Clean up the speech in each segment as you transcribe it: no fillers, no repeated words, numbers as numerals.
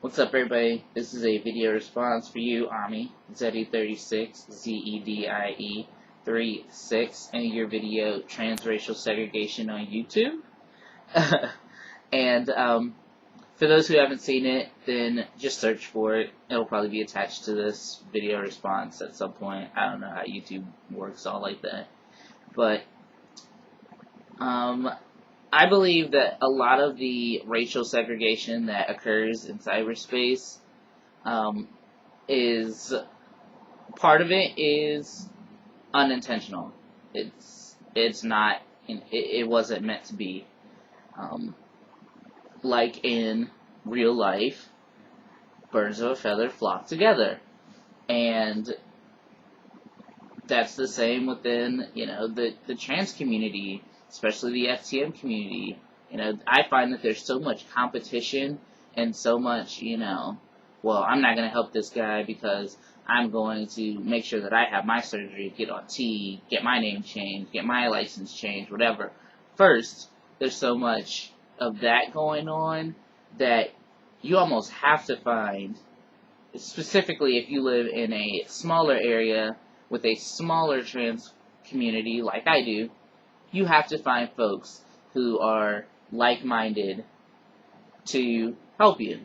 What's up, everybody? This is a video response for you, Ami, Zedie36, Zedie36, and your video transracial segregation on YouTube. and for those who haven't seen it, then just search for it. It'll probably be attached to this video response at some point. I don't know how YouTube works all like that. But I believe that a lot of the racial segregation that occurs in cyberspace is part of it is unintentional. It's not. It wasn't meant to be. Like in real life, birds of a feather flock together, and that's the same within the trans community, especially the FTM community. I find that there's so much competition and so much, well, I'm not going to help this guy because I'm going to make sure that I have my surgery, get on T, get my name changed, get my license changed, whatever. First, there's so much of that going on that you almost have to find, specifically if you live in a smaller area with a smaller trans community like I do, you have to find folks who are like-minded to help you.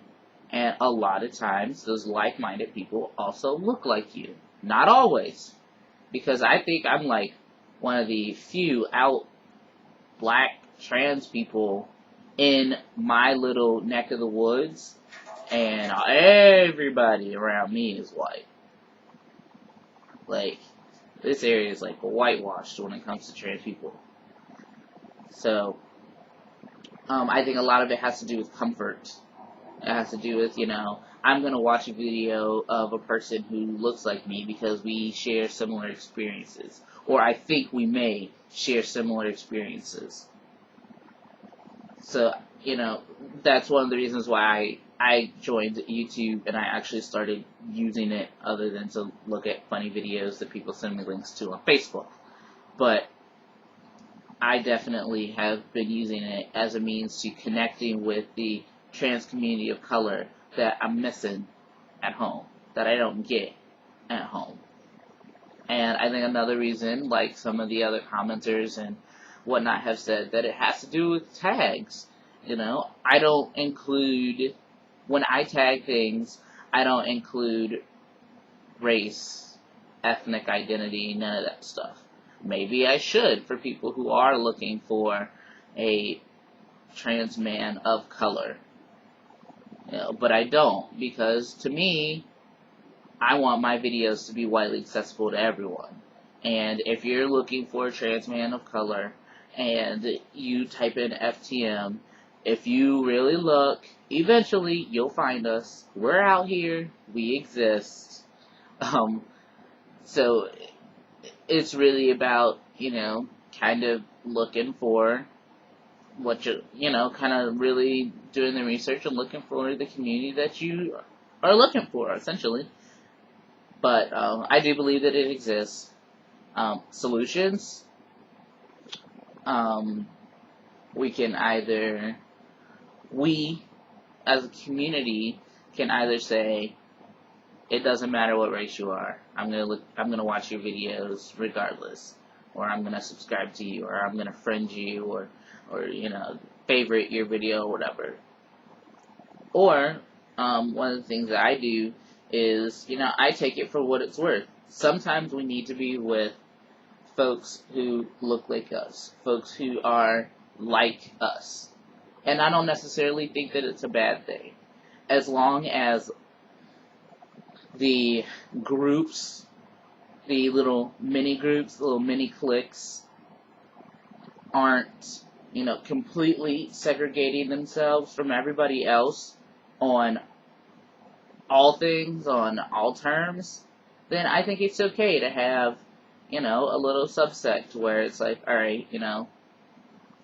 And a lot of times, those like-minded people also look like you. Not always. Because I think I'm like one of the few out black trans people in my little neck of the woods, and everybody around me is white. Like, this area is like whitewashed when it comes to trans people. So, I think a lot of it has to do with comfort. It has to do with, I'm going to watch a video of a person who looks like me because we share similar experiences. Or I think we may share similar experiences. So, that's one of the reasons why I joined YouTube and I actually started using it other than to look at funny videos that people send me links to on Facebook. But I definitely have been using it as a means to connecting with the trans community of color that I'm missing at home, that I don't get at home. And I think another reason, like some of the other commenters and whatnot have said, that it has to do with tags. I don't include, when I tag things, I don't include race, ethnic identity, none of that stuff. Maybe I should for people who are looking for a trans man of color. But I don't, because to me, I want my videos to be widely accessible to everyone. And if you're looking for a trans man of color and you type in FTM, if you really look, eventually you'll find us. We're out here. We exist. So it's really about, kind of looking for what kind of really doing the research and looking for the community that you are looking for, essentially. But I do believe that it exists. Solutions, we as a community can either say, it doesn't matter what race you are, I'm gonna watch your videos regardless, or I'm gonna subscribe to you, or I'm gonna friend you, or favorite your video, or whatever. Or one of the things that I do is, I take it for what it's worth. Sometimes we need to be with folks who look like us, folks who are like us. And I don't necessarily think that it's a bad thing, as long as the groups, the little mini groups, the little mini cliques, aren't, completely segregating themselves from everybody else on all things, on all terms. Then I think it's okay to have, a little subsect where it's like, alright,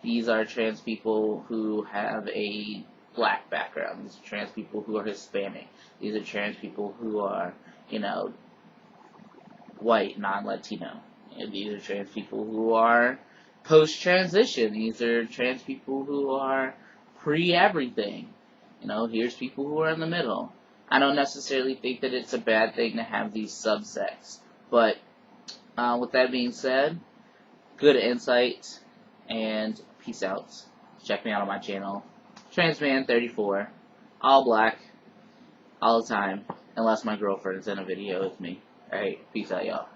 these are trans people who have a black background. These are trans people who are Hispanic. These are trans people who are, white, non-Latino. These are trans people who are post-transition. These are trans people who are pre-everything. You know, here's people who are in the middle. I don't necessarily think that it's a bad thing to have these subsects. But with that being said, good insight, and peace out. Check me out on my channel, Transman34, all black, all the time, unless my girlfriend is in a video with me. Alright, peace out, y'all.